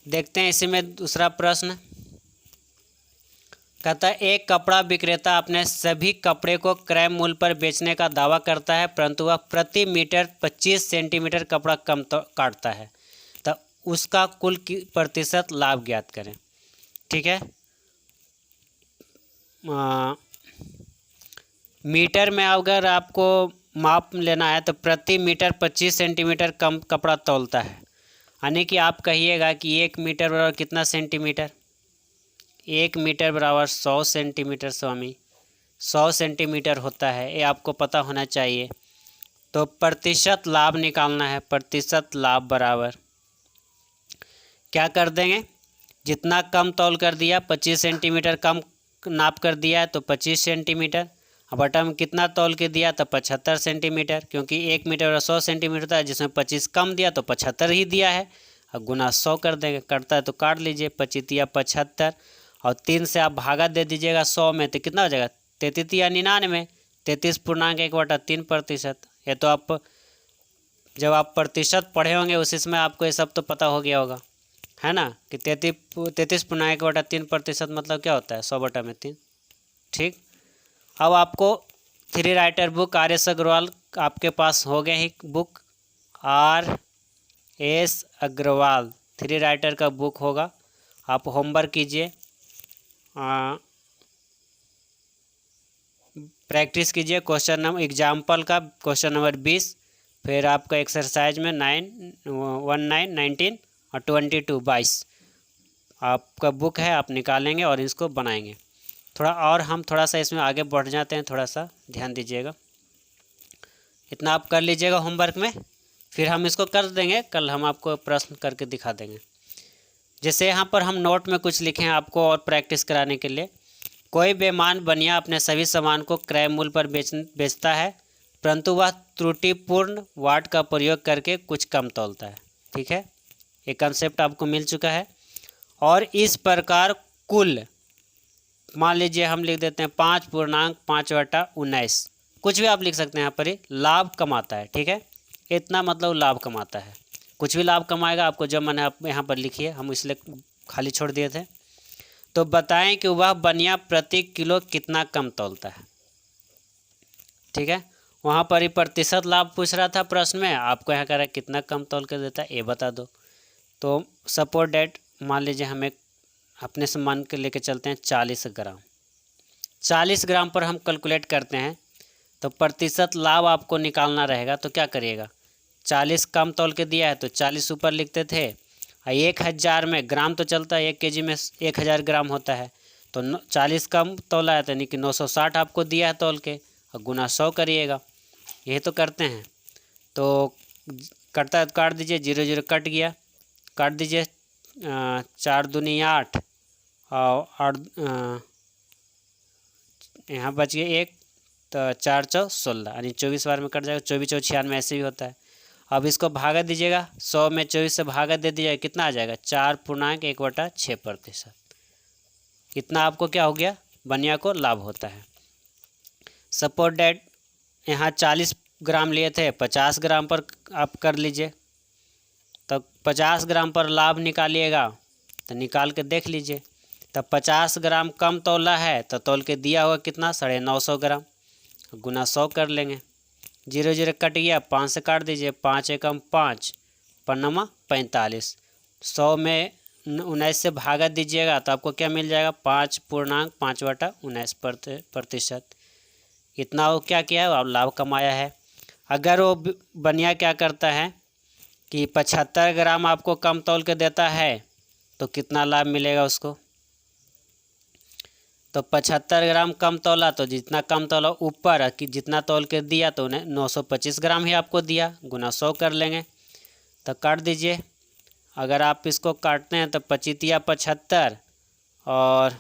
देखते हैं इसी में दूसरा प्रश्न। कहता है एक कपड़ा विक्रेता अपने सभी कपड़े को क्रय मूल्य पर बेचने का दावा करता है, परंतु वह प्रति मीटर 25 सेंटीमीटर कपड़ा कम तो काटता है, तो उसका कुल प्रतिशत लाभ ज्ञात करें। ठीक है, मीटर में अगर आपको माप लेना है तो प्रति मीटर 25 सेंटीमीटर कम कपड़ा तौलता है, यानी कि आप कहिएगा कि 1 मीटर बराबर कितना सेंटीमीटर, 1 मीटर बराबर 100 सेंटीमीटर स्वामी, 100 सेंटीमीटर होता है, ये आपको पता होना चाहिए। तो प्रतिशत लाभ निकालना है, प्रतिशत लाभ बराबर क्या कर देंगे, जितना कम तौल कर दिया 25 सेंटीमीटर कम नाप कर दिया है तो 25 सेंटीमीटर, अब बटन कितना तौल के दिया तो 75 सेंटीमीटर, क्योंकि 1 मीटर 100 सेंटीमीटर था, जिसमें 25 कम दिया तो 75 ही दिया है। अब गुना 100 कर देंगे, कटता है तो काट लीजिए, 25 75 और 3 से आप भागा दे दीजिएगा 100 में तो कितना हो जाएगा 33 या 99, 33.1/3%। ये तो आप जब आप प्रतिशत पढ़े होंगे उस इसमें आपको ये सब तो पता हो गया होगा, है ना, कि 33.1/3% मतलब क्या होता है 100/3। ठीक, अब आपको 3 राइटर बुक RS अग्रवाल आपके पास हो गए ही, बुक RS अग्रवाल 3 राइटर का बुक होगा। आप होमवर्क कीजिए, प्रैक्टिस कीजिए क्वेश्चन नंबर एग्जाम्पल का क्वेश्चन नंबर 20, फिर आपका एक्सरसाइज में 19, 19 और 22 आपका बुक है, आप निकालेंगे और इसको बनाएंगे। हम थोड़ा सा इसमें आगे बढ़ जाते हैं, थोड़ा सा ध्यान दीजिएगा। इतना आप कर लीजिएगा होमवर्क में, फिर हम इसको कर देंगे, कल हम आपको प्रश्न करके दिखा देंगे। जैसे यहाँ पर हम नोट में कुछ लिखे हैं आपको और प्रैक्टिस कराने के लिए। कोई बेईमान बनिया अपने सभी सामान को क्रय मूल्य पर बेचता है, परंतु वह त्रुटिपूर्ण वाट का प्रयोग करके कुछ कम तौलता है। ठीक है, ये कंसेप्ट आपको मिल चुका है। और इस प्रकार कुल मान लीजिए हम लिख देते हैं 5.5/19, कुछ भी आप लिख सकते हैं यहाँ पर ही, लाभ कमाता है। ठीक है, इतना मतलब लाभ कमाता है, कुछ भी लाभ कमाएगा, आपको जो मन है आप यहाँ पर लिखिए, हम इसलिए खाली छोड़ दिए थे। तो बताएं कि वह बनिया प्रति किलो कितना कम तौलता है। ठीक है, वहाँ पर ही प्रतिशत लाभ पूछ रहा था प्रश्न में, आपको यहाँ कह रहा है कितना कम तौल कर देता है ये बता दो। तो सपोज डेट मान लीजिए हमें अपने सामान के लेके चलते हैं 40 ग्राम, 40 ग्राम पर हम कैलकुलेट करते हैं, तो प्रतिशत लाभ आपको निकालना रहेगा। तो क्या करिएगा, 40 कम तौल के दिया है तो 40 ऊपर लिखते थे, 1000 में ग्राम तो चलता है, 1 केजी में 1000 ग्राम होता है, तो 40 कम तौला है यानी कि 960 आपको दिया है तौल के, और गुना 100 करिएगा, यही तो करते हैं। तो कटता है तो काट दीजिए, 0 0 कट गया, काट दीजिए, 4 दूनी 8 और 8 यहाँ बच गए 1, तो 4 4 16 यानी 24 बार में कट जाएगा, 24 4 96 ऐसे भी होता है। अब इसको भागा दीजिएगा, 100 में 24 से भागा दे दीजिएगा, कितना आ जाएगा 4.1/6%। इतना आपको क्या हो गया, बनिया को लाभ होता है। सपोज डेट यहाँ 40 ग्राम लिए थे, 50 ग्राम पर आप कर लीजिए, तो 50 ग्राम पर लाभ निकालिएगा, तो निकाल के देख लीजिए। तब 50 ग्राम कम तौला है तो तौल के दिया हुआ कितना 950 ग्राम, गुना 100 कर लेंगे, 0 0 कट गया, 5 से काट दीजिए, 5 एकम 5 5 45, 100 में 19 से भागा दीजिएगा तो आपको क्या मिल जाएगा 5.5/19%। इतना वो क्या किया है, और लाभ कमाया है। अगर वो बनिया क्या करता है कि 75 ग्राम आपको कम तौल के देता है तो कितना लाभ मिलेगा उसको, तो 75 ग्राम कम तौला, तो जितना कम तौला ऊपर कि जितना तौल के दिया तो उन्हें 925 ग्राम ही आपको दिया, गुना 100 कर लेंगे, तो काट दीजिए। अगर आप इसको काटते हैं तो 25 75 और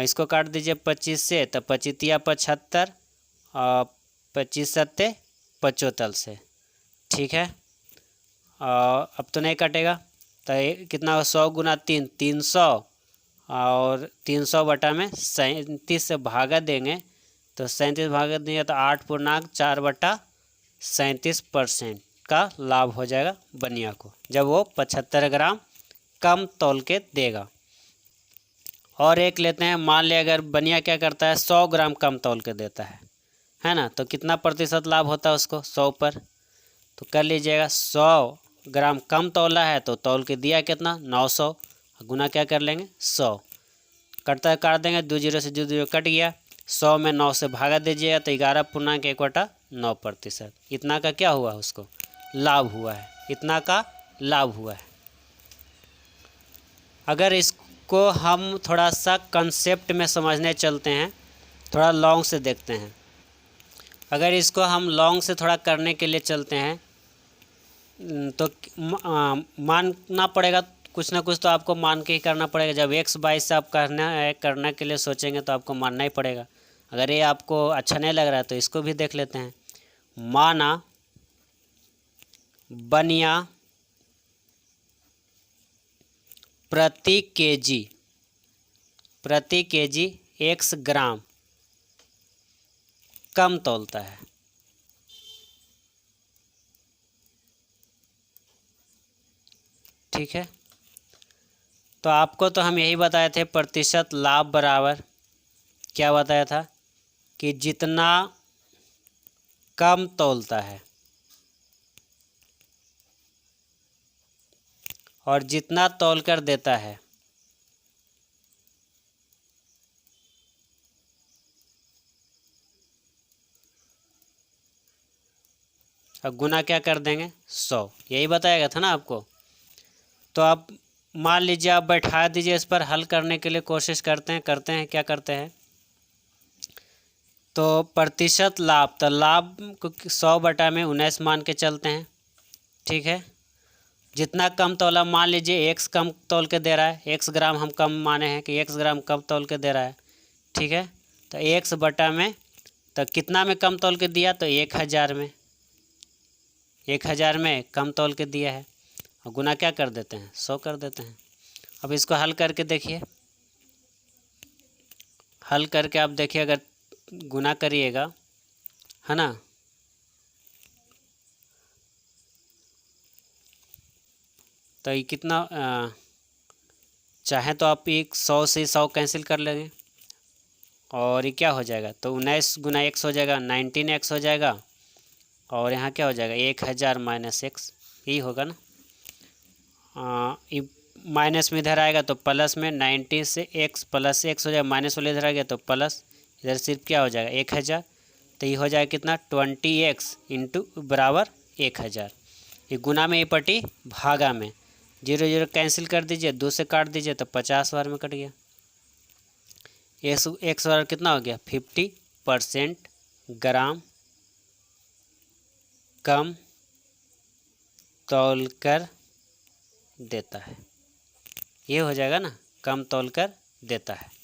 इसको काट दीजिए 25 से, तो 25 75 और 25 7 75 से। ठीक है, अब तो नहीं कटेगा, तो कितना 100 गुना 3 300 और 300 बटा में 37 से भागा देंगे, तो 37 भागा देंगे तो 8.4/37% का लाभ हो जाएगा बनिया को, जब वो 75 ग्राम कम तौल के देगा। और एक लेते हैं, मान लिया अगर बनिया क्या करता है 100 ग्राम कम तौल के देता है ना, तो कितना प्रतिशत लाभ होता है उसको 100 पर। तो कर लीजिएगा 100 ग्राम कम तौला है तो तौल के दिया कितना 900, गुना क्या कर लेंगे 100, कटता काट देंगे, 2 जीरो से 2 जीरो कट गया, 100 में 9 से भागा दीजिएगा तो 11.1/9%। इतना का क्या हुआ उसको लाभ हुआ है, इतना का लाभ हुआ है। अगर इसको हम थोड़ा सा कंसेप्ट में समझने चलते हैं, थोड़ा लॉन्ग से देखते हैं। अगर इसको हम लॉन्ग से थोड़ा करने के लिए चलते हैं तो मानना पड़ेगा, कुछ ना कुछ तो आपको मान के ही करना पड़ेगा। जब x/22 से आप करने के लिए सोचेंगे तो आपको मानना ही पड़ेगा। अगर ये आपको अच्छा नहीं लग रहा है तो इसको भी देख लेते हैं। माना बनिया प्रति केजी x ग्राम कम तौलता है। ठीक है, तो आपको तो हम यही बताए थे प्रतिशत लाभ बराबर क्या बताया था कि जितना कम तौलता है और जितना तौल कर देता है अब गुना क्या कर देंगे 100, यही बताया था ना आपको। तो आप मान लीजिए आप बैठा दीजिए, इस पर हल करने के लिए कोशिश करते हैं क्या करते हैं। तो प्रतिशत लाभ, तो लाभ को 100/19 मान के चलते हैं। ठीक है, जितना कम तौला, मान लीजिए x कम तौल के दे रहा है, x ग्राम हम कम माने हैं कि x ग्राम कम तौल के दे रहा है। ठीक है, तो x बटा में तो कितना में कम तौल के दिया, तो 1000 में, 1000 में कम तौल के दिया है, और गुना क्या कर देते हैं 100 कर देते हैं। अब इसको हल करके देखिए, हल करके आप देखिए, अगर गुना करिएगा है ना, तो ये कितना चाहे तो आप 100 से 100 कैंसिल कर लेंगे और ये क्या हो जाएगा, तो 19 गुना x हो जाएगा, 19x हो जाएगा, और यहाँ क्या हो जाएगा 1000 माइनस x, यही होगा ना। माइनस में इधर आएगा तो प्लस में 90 से x प्लस x हो जाएगा, माइनस वाले इधर आ गया तो प्लस, इधर सिर्फ क्या हो जाएगा 1000, तो ये हो जाएगा कितना 20x इंटू बराबर 1000। ये गुना में ये पटी भागा में, 0 0 कैंसिल कर दीजिए, 2 से काट दीजिए तो 50 बार में कट गया। x बार कितना हो गया 50% ग्राम कम तौल कर देता है, ये हो जाएगा ना, कम तौल कर देता है।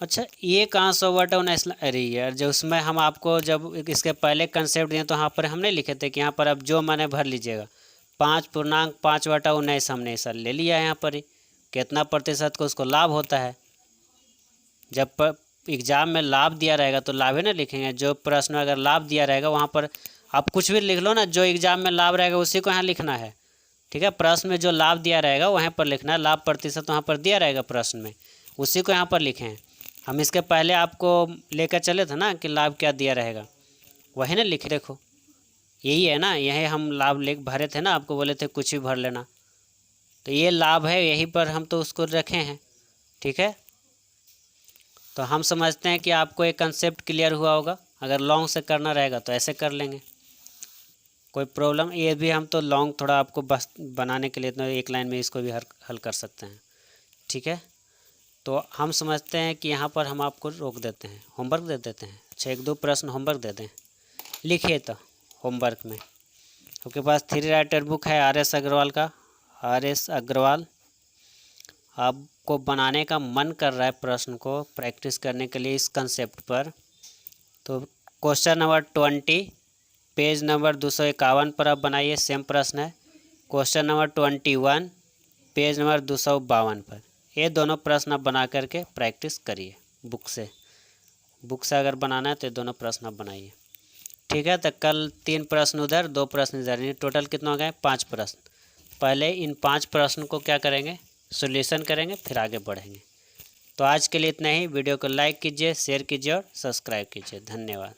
अच्छा, ये कहाँ 100/19, अरे यार जो उसमें हम आपको जब इसके पहले कंसेप्ट दिए तो यहाँ पर हमने लिखे थे कि यहाँ पर आप जो माने भर लीजिएगा, 5.5/19 हमने सर ले लिया है। यहाँ पर कितना प्रतिशत को उसको लाभ होता है, जब एग्ज़ाम में लाभ दिया रहेगा तो लाभ ही ना लिखेंगे। जो प्रश्न में अगर लाभ दिया रहेगा वहाँ पर आप कुछ भी लिख लो ना, जो एग्ज़ाम में लाभ रहेगा उसी को यहाँ लिखना है। ठीक है, प्रश्न में जो लाभ दिया रहेगा वहाँ पर लिखना है, लाभ प्रतिशत वहाँ पर दिया रहेगा प्रश्न में, उसी को यहाँ पर लिखें। हम इसके पहले आपको लेकर चले थे ना कि लाभ क्या दिया रहेगा, वही ना लिखे, देखो यही है ना, यही हम लाभ ले भरे थे ना, आपको बोले थे कुछ भी भर लेना, तो ये लाभ है, यहीं पर हम तो उसको रखे हैं। ठीक है, तो हम समझते हैं कि आपको एक कंसेप्ट क्लियर हुआ होगा। अगर लॉन्ग से करना रहेगा तो ऐसे कर लेंगे, कोई प्रॉब्लम, ये भी हम तो लॉन्ग थोड़ा आपको बस बनाने के लिए तो एक लाइन में इसको भी हल कर सकते हैं। ठीक है, तो हम समझते हैं कि यहाँ पर हम आपको रोक देते हैं, होमवर्क दे देते हैं। अच्छा, 1-2 प्रश्न होमवर्क दे दें, लिखिए। तो होमवर्क में आपके पास 3 राइटर बुक है RS अग्रवाल का, RS अग्रवाल। आपको बनाने का मन कर रहा है प्रश्न को प्रैक्टिस करने के लिए इस कंसेप्ट पर, तो क्वेश्चन नंबर 20 पेज नंबर 251 पर आप बनाइए, सेम प्रश्न है। क्वेश्चन नंबर 21 पेज नंबर 252 पर, ये दोनों प्रश्न आप बना करके प्रैक्टिस करिए बुक से। अगर बनाना है तो ये दोनों प्रश्न आप बनाइए। ठीक है। तो कल 3 प्रश्न उधर 2 प्रश्न इधर, यानी टोटल कितना हो गए 5 प्रश्न। पहले इन 5 प्रश्न को क्या करेंगे, सॉल्यूशन करेंगे, फिर आगे बढ़ेंगे। तो आज के लिए इतना ही। वीडियो को लाइक कीजिए, शेयर कीजिए और सब्सक्राइब कीजिए। धन्यवाद।